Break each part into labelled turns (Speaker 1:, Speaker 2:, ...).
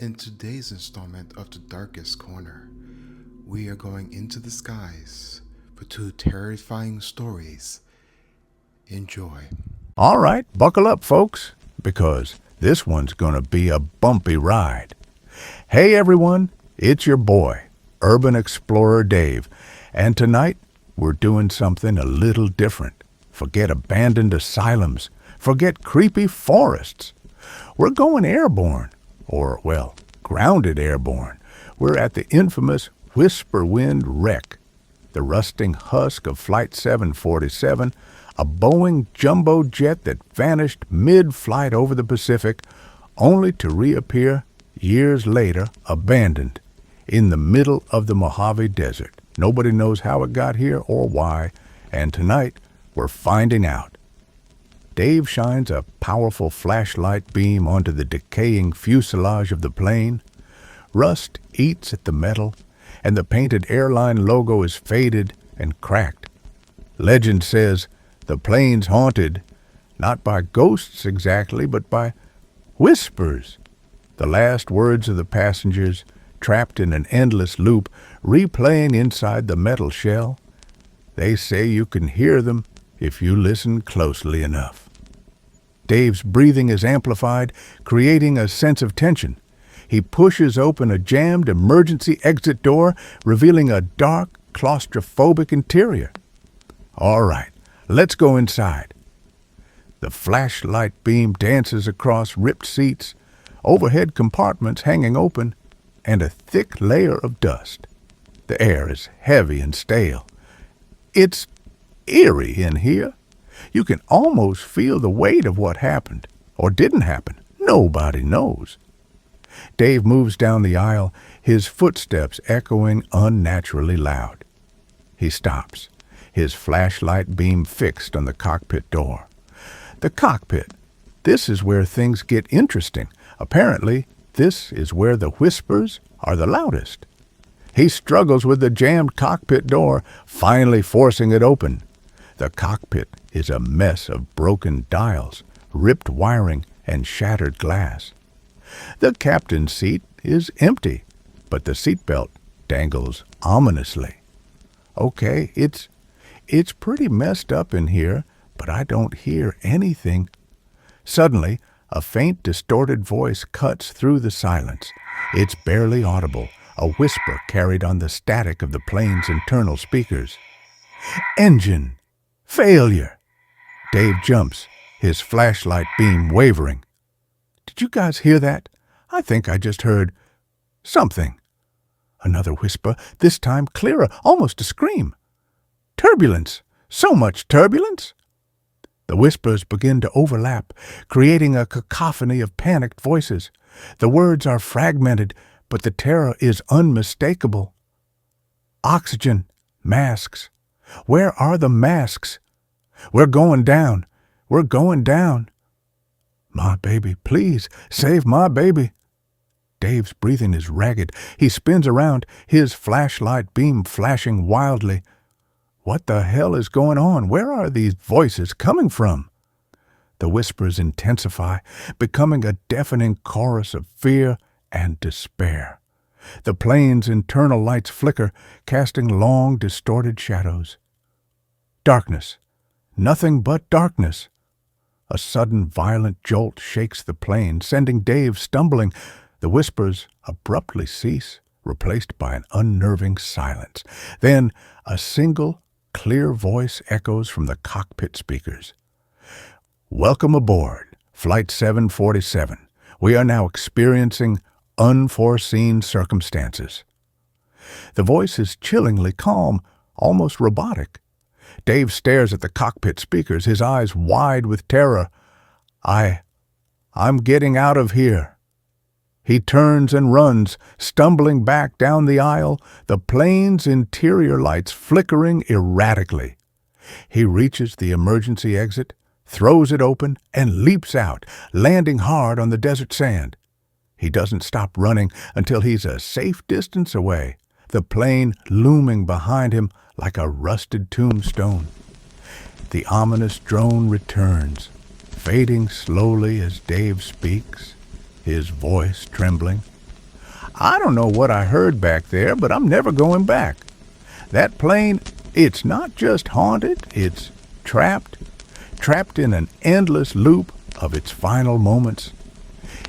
Speaker 1: In today's installment of The Darkest Corner, we are going into the skies for two terrifying stories. Enjoy.
Speaker 2: All right, buckle up, folks, because this one's going to be a bumpy ride. Hey, everyone, it's your boy, Urban Explorer Dave, and tonight we're doing something a little different. Forget abandoned asylums. Forget creepy forests. We're going airborne, or, well, grounded airborne. We're at the infamous Whisper Wind wreck, the rusting husk of Flight 747, a Boeing jumbo jet that vanished mid-flight over the Pacific, only to reappear years later abandoned in the middle of the Mojave Desert. Nobody knows how it got here or why, and tonight we're finding out. Dave shines a powerful flashlight beam onto the decaying fuselage of the plane. Rust eats at the metal, and the painted airline logo is faded and cracked. Legend says the plane's haunted, not by ghosts exactly, but by whispers. The last words of the passengers, trapped in an endless loop, replaying inside the metal shell. They say you can hear them if you listen closely enough. Dave's breathing is amplified, creating a sense of tension. He pushes open a jammed emergency exit door, revealing a dark, claustrophobic interior. All right, let's go inside. The flashlight beam dances across ripped seats, overhead compartments hanging open, and a thick layer of dust. The air is heavy and stale. It's eerie in here. You can almost feel the weight of what happened, or didn't happen. Nobody knows. Dave moves down the aisle, his footsteps echoing unnaturally loud. He stops, his flashlight beam fixed on the cockpit door. The cockpit. This is where things get interesting. Apparently, this is where the whispers are the loudest. He struggles with the jammed cockpit door, finally forcing it open. The cockpit is a mess of broken dials, ripped wiring, and shattered glass. The captain's seat is empty, but the seatbelt dangles ominously. Okay, it's pretty messed up in here, but I don't hear anything. Suddenly, a faint, distorted voice cuts through the silence. It's barely audible, a whisper carried on the static of the plane's internal speakers. Engine failure. Dave jumps, his flashlight beam wavering. Did you guys hear that? I think I just heard something. Another whisper, this time clearer, almost a scream. Turbulence! So much turbulence! The whispers begin to overlap, creating a cacophony of panicked voices. The words are fragmented, but the terror is unmistakable. Oxygen, masks. Where are the masks? We're going down. We're going down. My baby, please, save my baby. Dave's breathing is ragged. He spins around, his flashlight beam flashing wildly. What the hell is going on? Where are these voices coming from? The whispers intensify, becoming a deafening chorus of fear and despair. The plane's internal lights flicker, casting long, distorted shadows. Darkness. Nothing but darkness. A sudden, violent jolt shakes the plane, sending Dave stumbling. The whispers abruptly cease, replaced by an unnerving silence. Then, a single, clear voice echoes from the cockpit speakers. Welcome aboard, Flight 747. We are now experiencing unforeseen circumstances. The voice is chillingly calm, almost robotic. Dave stares at the cockpit speakers, his eyes wide with terror. I'm getting out of here. He turns and runs, stumbling back down the aisle, the plane's interior lights flickering erratically. He reaches the emergency exit, throws it open, and leaps out, landing hard on the desert sand. He doesn't stop running until he's a safe distance away, the plane looming behind him like a rusted tombstone. The ominous drone returns, fading slowly as Dave speaks, his voice trembling. I don't know what I heard back there, but I'm never going back. That plane, it's not just haunted, it's trapped, trapped in an endless loop of its final moments.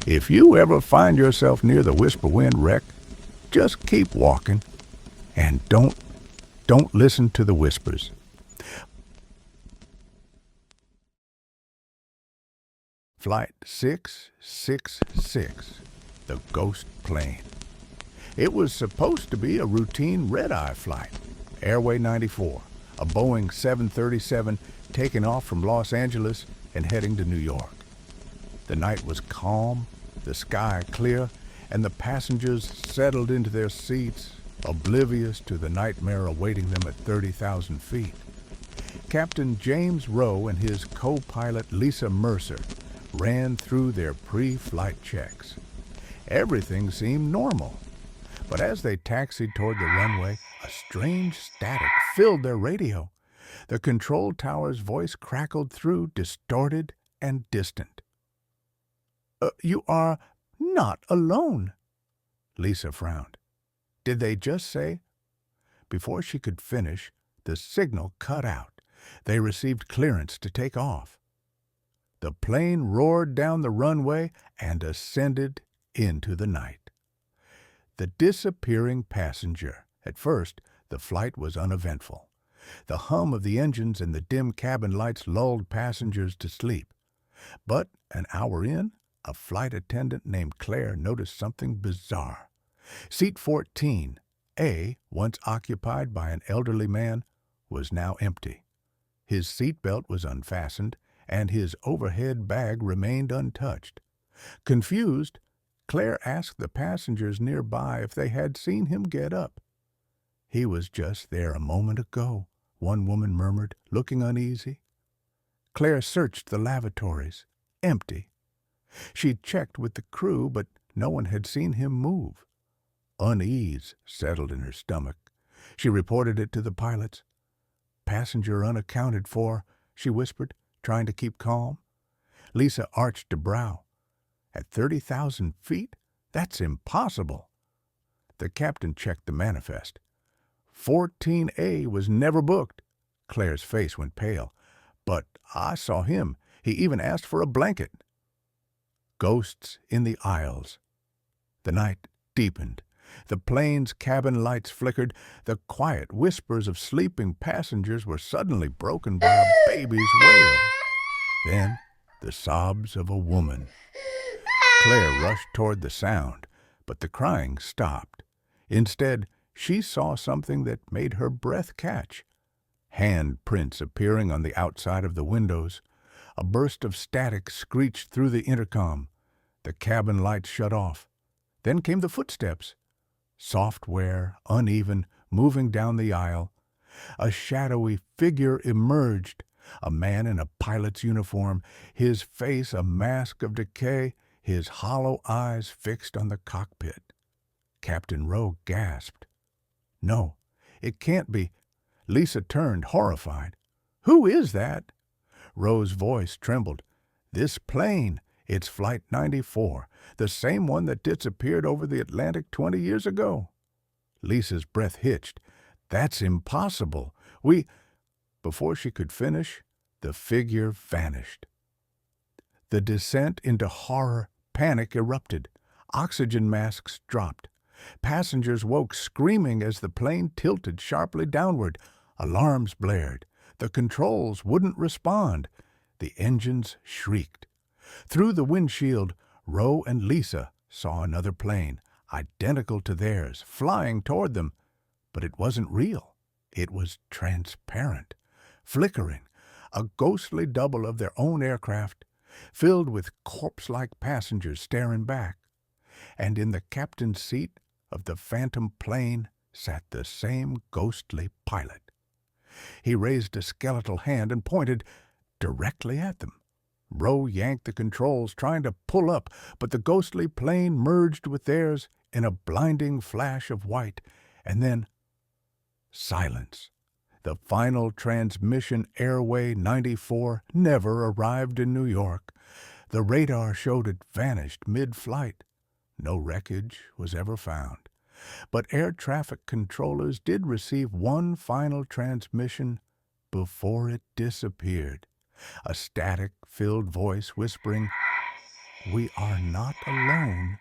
Speaker 2: If you ever find yourself near the Whisper Wind wreck, just keep walking and don't listen to the whispers. Flight 666, the ghost plane. It was supposed to be a routine red-eye flight. Airway 94, a Boeing 737 taking off from Los Angeles and heading to New York. The night was calm, the sky clear, and the passengers settled into their seats, oblivious to the nightmare awaiting them at 30,000 feet. Captain James Rowe and his co-pilot Lisa Mercer ran through their pre-flight checks. Everything seemed normal, but as they taxied toward the runway, a strange static filled their radio. The control tower's voice crackled through, distorted and distant. You are not alone." Lisa frowned. "Did they just say—" Before she could finish, the signal cut out. They received clearance to take off. The plane roared down the runway and ascended into the night. The disappearing passenger. At first, the flight was uneventful. The hum of the engines and the dim cabin lights lulled passengers to sleep. But an hour in, a flight attendant named Claire noticed something bizarre. Seat 14, A, once occupied by an elderly man, was now empty. His seatbelt was unfastened, and his overhead bag remained untouched. Confused, Claire asked the passengers nearby if they had seen him get up. "He was just there a moment ago," one woman murmured, looking uneasy. Claire searched the lavatories. Empty. She checked with the crew, but no one had seen him move. Unease settled in her stomach. She reported it to the pilots. "Passenger unaccounted for," she whispered, trying to keep calm. Lisa arched a brow. "At 30,000 feet? That's impossible." The captain checked the manifest. 14A was never booked. Claire's face went pale. "But I saw him. He even asked for a blanket." Ghosts in the aisles. The night deepened. The plane's cabin lights flickered. The quiet whispers of sleeping passengers were suddenly broken by a baby's wail. Then the sobs of a woman. Claire rushed toward the sound, but the crying stopped. Instead, she saw something that made her breath catch. Handprints appearing on the outside of the windows. A burst of static screeched through the intercom. The cabin lights shut off. Then came the footsteps. Software, uneven, moving down the aisle. A shadowy figure emerged. A man in a pilot's uniform, his face a mask of decay, his hollow eyes fixed on the cockpit. Captain Rowe gasped. "No, it can't be." Lisa turned, horrified. "Who is that?" Rowe's voice trembled. "This plane. It's Flight 94, the same one that disappeared over the Atlantic 20 years ago." Lisa's breath hitched. "That's impossible. Before she could finish, the figure vanished. The descent into horror, panic erupted. Oxygen masks dropped. Passengers woke screaming as the plane tilted sharply downward. Alarms blared. The controls wouldn't respond. The engines shrieked. Through the windshield, Rowe and Lisa saw another plane, identical to theirs, flying toward them. But it wasn't real. It was transparent, flickering, a ghostly double of their own aircraft, filled with corpse-like passengers staring back. And in the captain's seat of the phantom plane sat the same ghostly pilot. He raised a skeletal hand and pointed directly at them. Rowe yanked the controls, trying to pull up, but the ghostly plane merged with theirs in a blinding flash of white, and then silence. The final transmission, Airway 94, never arrived in New York. The radar showed it vanished mid-flight. No wreckage was ever found. But air traffic controllers did receive one final transmission before it disappeared. A static-filled voice whispering, "We are not alone